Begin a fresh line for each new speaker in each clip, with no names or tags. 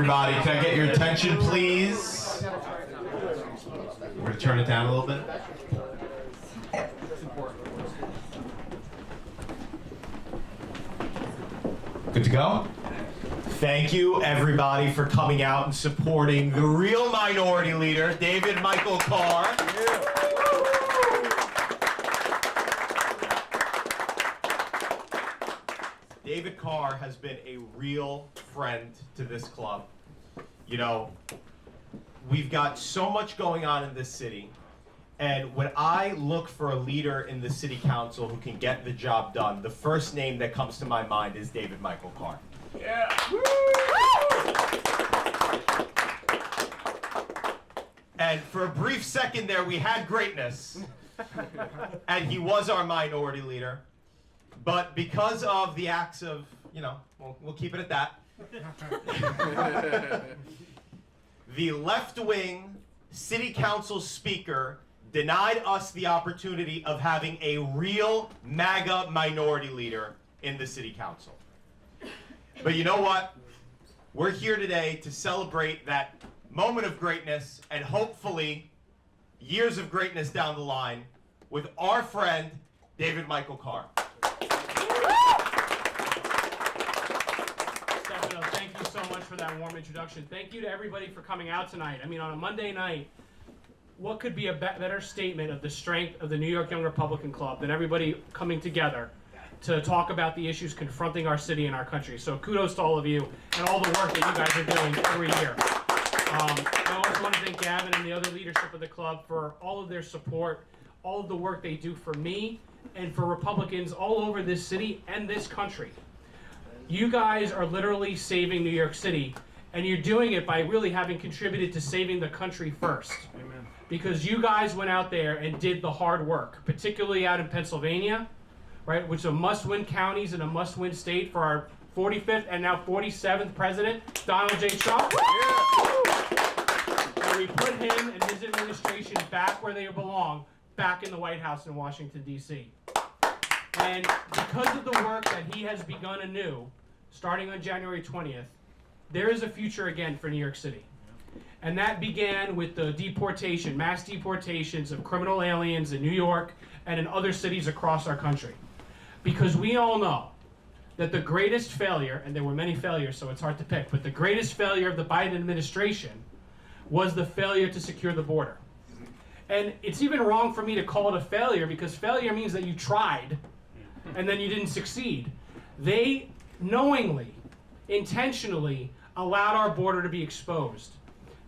everybody. Can I get your attention, please? We're going to turn it down a little bit. Good to go? Thank you, everybody, for coming out and supporting the real minority leader, David Michael Carr. David Carr has been a real friend to this club. You know, we've got so much going on in this city, and when I look for a leader in the city council who can get the job done, the first name that comes to my mind is David Michael Carr. Yeah. And for a brief second there, we had greatness, and he was our minority leader. But because of the acts of, you know, we'll keep it at that. The left-wing city council speaker denied us the opportunity of having a real MAGA minority leader in the city council. But you know what? We're here today to celebrate that moment of greatness and hopefully years of greatness down the line with our friend, David Michael Carr.
Thank you so much for that warm introduction. Thank you to everybody for coming out tonight. I mean, on a Monday night, what could be a better statement of the strength of the New York Young Republican Club than everybody coming together to talk about the issues confronting our city and our country. So kudos to all of you and all the work that you guys are doing every year. I also want to thank Gavin and the other leadership of the club for all of their support, all of the work they do for me and for Republicans all over this city and this country. You guys are literally saving New York City, and you're doing it by really having contributed to saving the country first. Amen. Because you guys went out there and did the hard work, particularly out in Pennsylvania, right, which are must-win counties and a must-win state for our 45th and now 47th president, Donald J. Trump. And we put him and his administration back where they belong, back in the White House in Washington, D.C. And because of the work that he has begun anew, starting on January 20th, there is a future again for New York City. And that began with the deportation, mass deportations of criminal aliens in New York and in other cities across our country. Because we all know that the greatest failure, and there were many failures, so it's hard to pick, but the greatest failure of the Biden administration was the failure to secure the border. And it's even wrong for me to call it a failure, because failure means that you tried and then you didn't succeed. They knowingly, intentionally allowed our border to be exposed.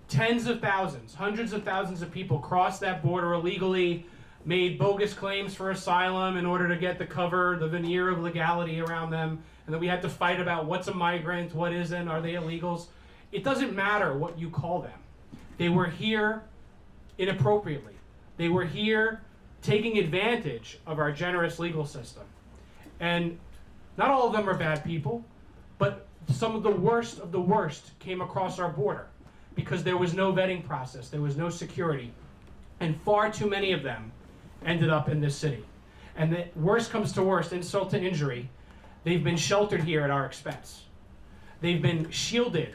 Tens of thousands, hundreds of thousands of people crossed that border illegally, made bogus claims for asylum in order to get the cover, the veneer of legality around them, and then we had to fight about what's a migrant, what isn't, are they illegals? It doesn't matter what you call them. They were here inappropriately. They were here taking advantage of our generous legal system. And not all of them are bad people, but some of the worst came across our border because there was no vetting process, there was no security, and far too many of them ended up in this city. And the worst comes to worst, insult to injury, they've been sheltered here at our expense. They've been shielded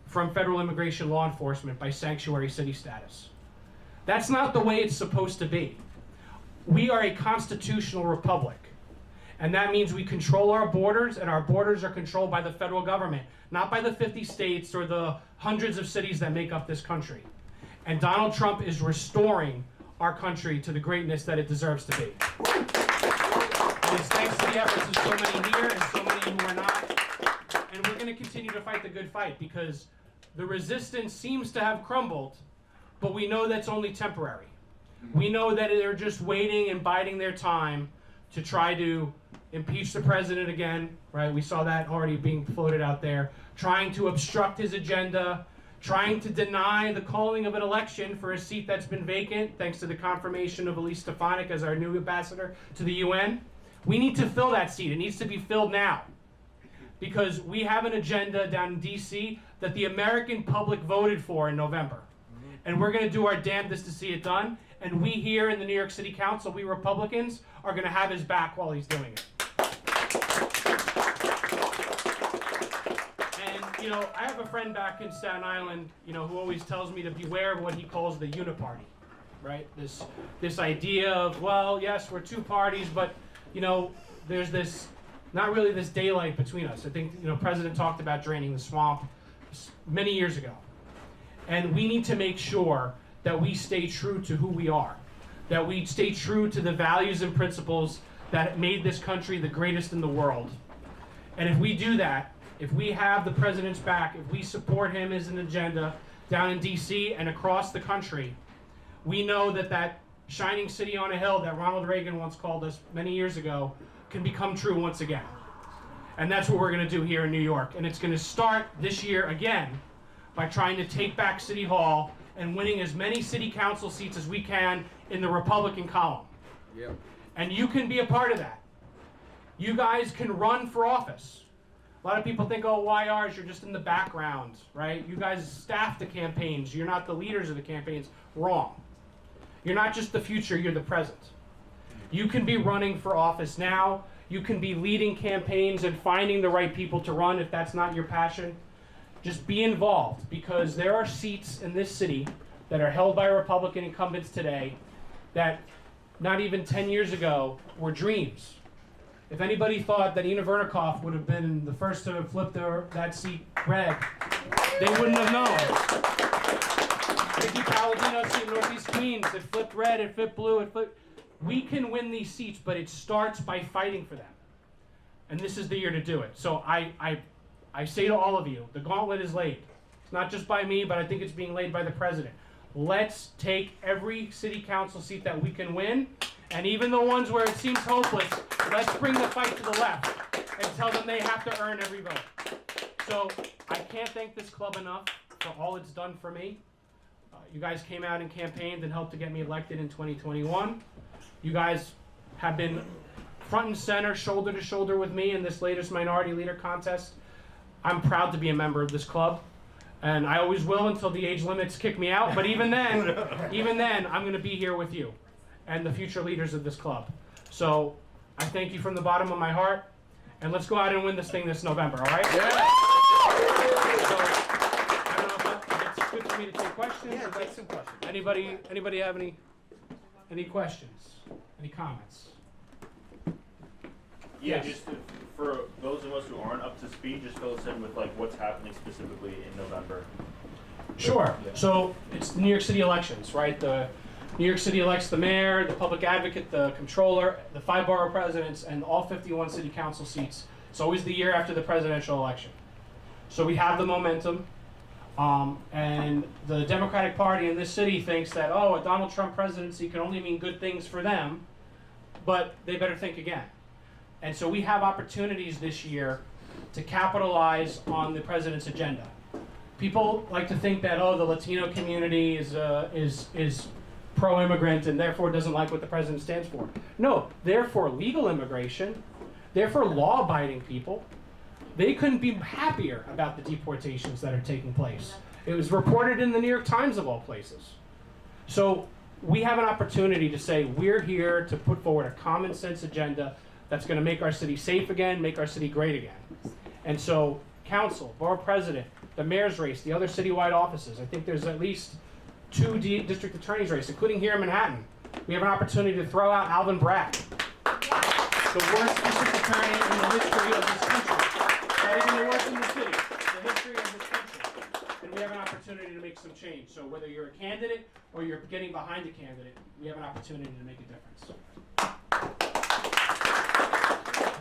from federal immigration law enforcement by sanctuary city status. That's not the way it's supposed to be. We are a constitutional republic. And that means we control our borders, and our borders are controlled by the federal government, not by the 50 states or the hundreds of cities that make up this country. And Donald Trump is restoring our country to the greatness that it deserves to be. And it's thanks to the efforts of so many here and so many who are not. And we're going to continue to fight the good fight, because the resistance seems to have crumbled, but we know that's only temporary. We know that they're just waiting and biding their time to try to impeach the president again, right? We saw that already being floated out there, trying to obstruct his agenda, trying to deny the calling of an election for a seat that's been vacant, thanks to the confirmation of Elise Stefanik as our new ambassador to the UN. We need to fill that seat. It needs to be filled now, because we have an agenda down in DC that the American public voted for in November. And we're going to do our damnedest to see it done. And we here in the New York City Council, we Republicans, are going to have his back while he's doing it. And you know, I have a friend back in Staten Island, you know, who always tells me to beware of what he calls the uniparty, right? This idea of, well, yes, we're two parties, but, you know, there's this, not really this daylight between us. I think, you know, President talked about draining the swamp many years ago. And we need to make sure that we stay true to who we are, that we stay true to the values and principles that made this country the greatest in the world. And if we do that, if we have the president's back, if we support him as an agenda down in DC and across the country, we know that that shining city on a hill that Ronald Reagan once called us many years ago can become true once again. And that's what we're going to do here in New York. And it's going to start this year again by trying to take back City Hall and winning as many city council seats as we can in the Republican column.
Yep.
And you can be a part of that. You guys can run for office. A lot of people think, oh, YRs, you're just in the background, right? You guys staff the campaigns. You're not the leaders of the campaigns. Wrong. You're not just the future, you're the present. You can be running for office now. You can be leading campaigns and finding the right people to run if that's not your passion. Just be involved, because there are seats in this city that are held by Republican incumbents today that not even 10 years ago were dreams. If anybody thought that Ina Vernikoff would have been the first to flip that seat red, they wouldn't have known. Vicky Palladino's seat in Northeast Queens, it flipped red, it flipped blue, it flipped. We can win these seats, but it starts by fighting for them. And this is the year to do it. So I say to all of you, the gauntlet is laid. It's not just by me, but I think it's being laid by the president. Let's take every city council seat that we can win, and even the ones where it seems hopeless, let's bring the fight to the left and tell them they have to earn every vote. So I can't thank this club enough for all it's done for me. You guys came out and campaigned and helped to get me elected in 2021. You guys have been front and center, shoulder to shoulder with me in this latest minority leader contest. I'm proud to be a member of this club, and I always will until the age limits kick me out. But even then, I'm going to be here with you and the future leaders of this club. So I thank you from the bottom of my heart, and let's go out and win this thing this November. All right?
Yeah.
So, I don't know if it's good for me to take questions.
Yeah, take some questions.
Anybody have any questions? Any comments?
Yeah,
Yes.
just for those of us who aren't up to speed, just fill us in with like what's happening specifically in November.
Sure.
Yeah.
So it's the New York City elections, right? The New York City elects the mayor, the public advocate, the comptroller, the 5 borough presidents, and all 51 city council seats. It's always the year after the presidential election. So we have the momentum. And the Democratic Party in this city thinks that, oh, a Donald Trump presidency can only mean good things for them, but they better think again. And so we have opportunities this year to capitalize on the president's agenda. People like to think that, oh, the Latino community is pro-immigrant and therefore doesn't like what the president stands for. No, they're for legal immigration. They're for law-abiding people. They couldn't be happier about the deportations that are taking place. It was reported in the New York Times of all places. So we have an opportunity to say we're here to put forward a common sense agenda that's going to make our city safe again, make our city great again. And so council, borough president, the mayor's race, the other citywide offices, I think there's at least 2 district attorneys' races, including here in Manhattan. We have an opportunity to throw out Alvin Bragg, the worst district attorney in the history of this country. Not even the worst in the city, the history of this country. And we have an opportunity to make some change. So whether you're a candidate or you're getting behind a candidate, we have an opportunity to make a difference.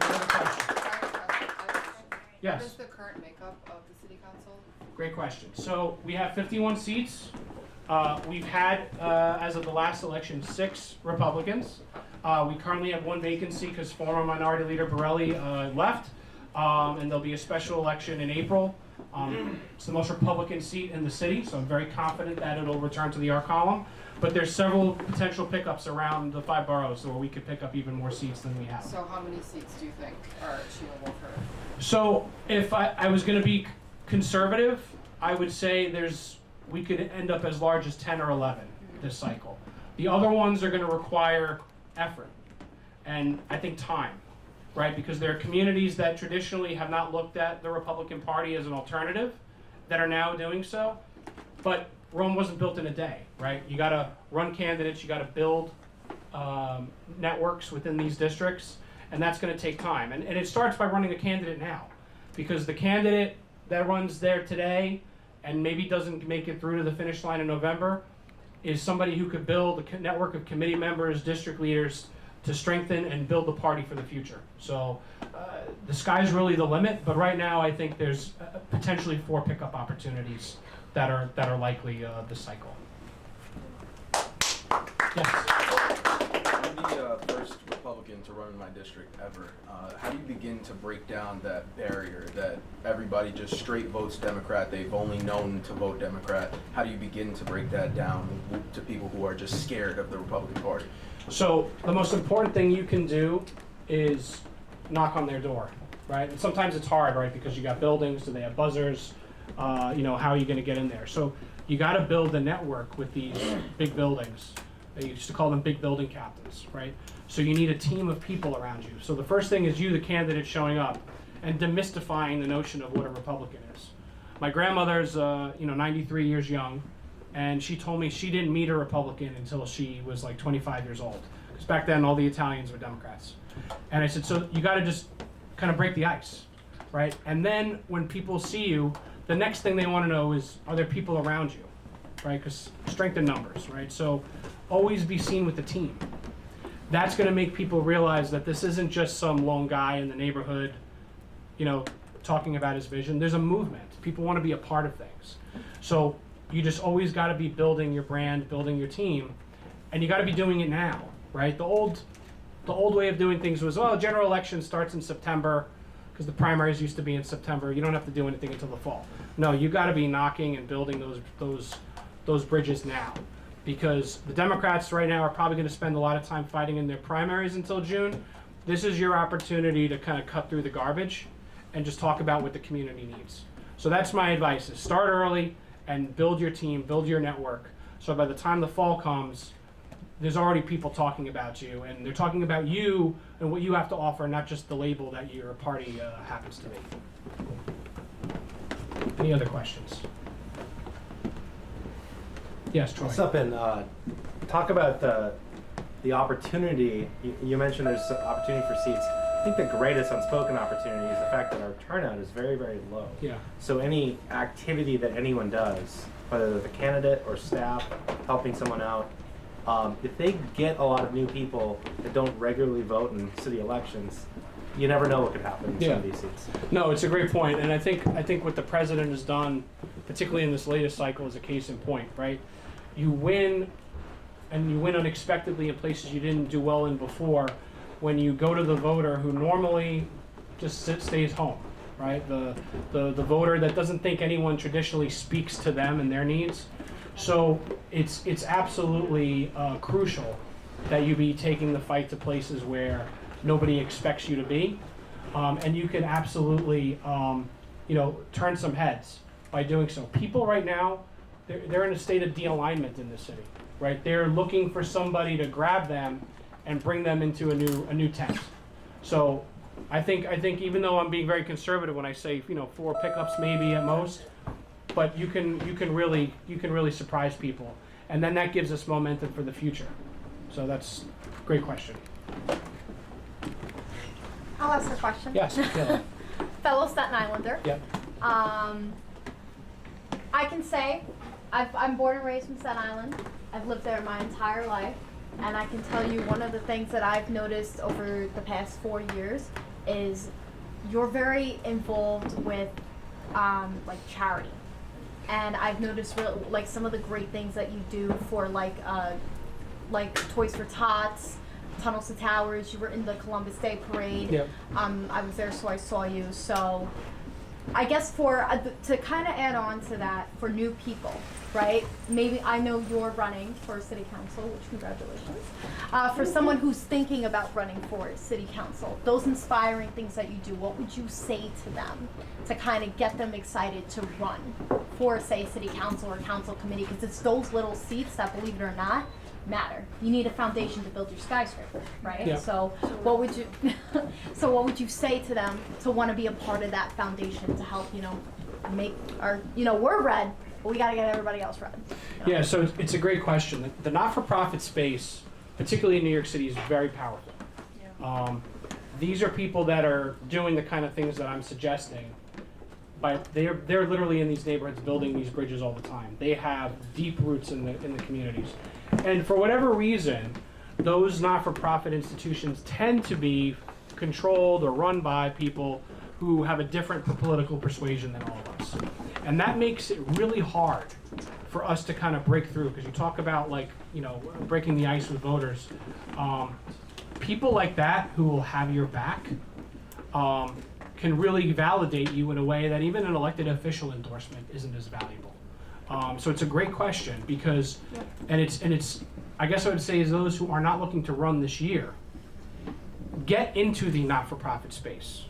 Another question? Yes.
What is the current makeup of the city council?
Great question. So we have 51 seats. We've had, as of the last election, 6 Republicans. We currently have 1 vacancy because former Minority Leader Borelli left. And there'll be a special election in April. It's the most Republican seat in the city, so I'm very confident that it'll return to the R column. But there's several potential pickups around the 5 boroughs where we could pick up even more seats than we have.
So how many seats do you think are achievable for her?
So if I was going to be conservative, I would say we could end up as large as 10 or 11 this cycle. The other ones are going to require effort and I think time. right? Because there are communities that traditionally have not looked at the Republican Party as an alternative that are now doing so. But Rome wasn't built in a day, right? You got to run candidates, you got to build networks within these districts, and that's going to take time. And it starts by running a candidate now, because the candidate that runs there today and maybe doesn't make it through to the finish line in November is somebody who could build a network of committee members, district leaders, to strengthen and build the party for the future. So the sky's really the limit, but right now I think there's potentially 4 pickup opportunities that are likely this cycle. Yes.
I'm the first Republican to run in my district ever. How do you begin to break down that barrier that everybody just straight votes Democrat, they've only known to vote Democrat? How do you begin to break that down to people who are just scared of the Republican Party?
So the most important thing you can do is knock on their door, right? And sometimes it's hard, right? Because you got buildings, do they have buzzers? You know, how are you going to get in there? So you got to build a network with these big buildings. They used to call them big building captains, right? So you need a team of people around you. So the first thing is you, the candidate, showing up and demystifying the notion of what a Republican is. My grandmother's, 93 years young, and she told me she didn't meet a Republican until she was like 25 years old. Because back then, all the Italians were Democrats. And I said, so you got to just kind of break the ice, right? And then when people see you, the next thing they want to know is, are there people around you, right? Because strength in numbers, right? So always be seen with the team. That's going to make people realize that this isn't just some lone guy in the neighborhood, talking about his vision. There's a movement. People want to be a part of things. So you just always got to be building your brand, building your team, and you got to be doing it now, right? The old way of doing things was, general election starts in September because the primaries used to be in September. You don't have to do anything until the fall. No, you got to be knocking and building those bridges now, because the Democrats right now are probably going to spend a lot of time fighting in their primaries until June. This is your opportunity to kind of cut through the garbage and just talk about what the community needs. So that's my advice: is start early and build your team, build your network. So by the time the fall comes, there's already people talking about you, and they're talking about you and what you have to offer, not just the label that your party happens to be. Any other questions? Yes, Troy.
What's up, and talk about the opportunity. You mentioned there's opportunity for seats. I think the greatest unspoken opportunity is the fact that our turnout is very, very low.
Yeah.
So any activity that anyone does, whether the candidate or staff helping someone out, if they get a lot of new people that don't regularly vote in city elections, you never know what could happen in some of these seats.
No, it's a great point, and I think what the president has done, particularly in this latest cycle, is a case in point, right? You win, and you win unexpectedly in places you didn't do well in before, when you go to the voter who normally just stays home, right? The voter that doesn't think anyone traditionally speaks to them and their needs. So it's absolutely crucial that you be taking the fight to places where nobody expects you to be, and you can absolutely turn some heads by doing so. People right now, they're in a state of de-alignment in this city, right? They're looking for somebody to grab them and bring them into a new tent. So I think even though I'm being very conservative when I say 4 pickups maybe at most, but you can really surprise people, and then that gives us momentum for the future. So that's a great question.
I'll ask a question.
Yes, Taylor.
Fellow Staten Islander.
Yep.
I can say I'm born and raised from Staten Island. I've lived there my entire life, and I can tell you one of the things that I've noticed over the past 4 years is you're very involved with charity. And I've noticed some of the great things that you do for like Toys for Tots, Tunnels to Towers. You were in the Columbus Day Parade.
Yep.
I was there, so I saw you. So I guess to kind of add on to that, for new people, right? Maybe I know you're running for city council, which congratulations. For someone who's thinking about running for city council, those inspiring things that you do, what would you say to them to kind of get them excited to run for, say, city council or council committee? Because it's those little seats that, believe it or not, matter. You need a foundation to build your skyscraper, right?
Yeah.
So what would you so what would you say to them to want to be a part of that foundation to help, make our, we're red, but we got to get everybody else red.
Yeah, so it's a great question. The not-for-profit space, particularly in New York City, is very powerful. These are people that are doing the kind of things that I'm suggesting, but they're literally in these neighborhoods building these bridges all the time. They have deep roots in the communities. And for whatever reason, those not-for-profit institutions tend to be controlled or run by people who have a different political persuasion than all of us. And that makes it really hard for us to kind of break through, because you talk about breaking the ice with voters. People like that who will have your back can really validate you in a way that even an elected official endorsement isn't as valuable. So it's a great question because, and it's, I guess I would say is those who are not looking to run this year, get into the not-for-profit space.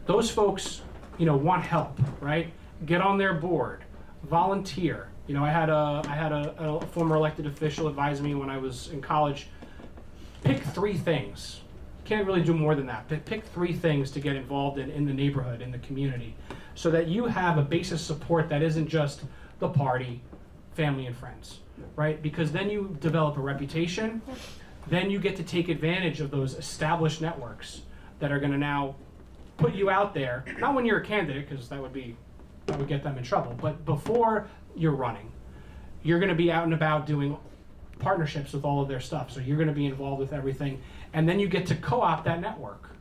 Those folks, want help, right? Get on their board, volunteer. I had a former elected official advise me when I was in college, pick 3 things. Can't really do more than that, but pick 3 things to get involved in the neighborhood, in the community, so that you have a base of support that isn't just the party, family, and friends, right? Because then you develop a reputation, then you get to take advantage of those established networks that are gonna now put you out there, not when you're a candidate, because that would get them in trouble, but before you're running, you're gonna be out and about doing partnerships with all of their stuff. So you're gonna be involved with everything, and then you get to co-opt that network,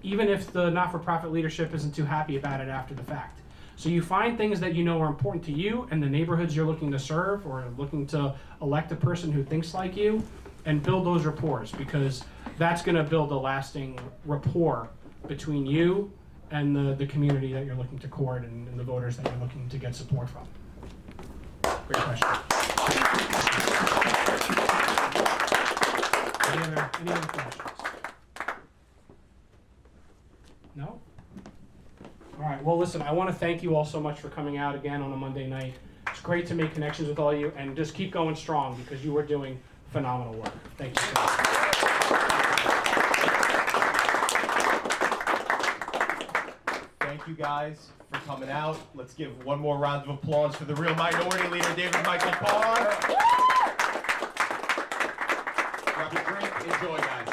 even if the not-for-profit leadership isn't too happy about it after the fact. So you find things that are important to you and the neighborhoods you're looking to serve or looking to elect a person who thinks like you, and build those rapports, because that's gonna build a lasting rapport between you and the community that you're looking to court and the voters that you're looking to get support from. Great question. Any other questions? No? All right, well, listen, I want to thank you all so much for coming out again on a Monday night. It's great to make connections with all of you, and just keep going strong because you are doing phenomenal work. Thank you so much.
Thank you guys for coming out. Let's give one more round of applause for the real minority leader, David Michael Carr. Grab a drink, enjoy, guys.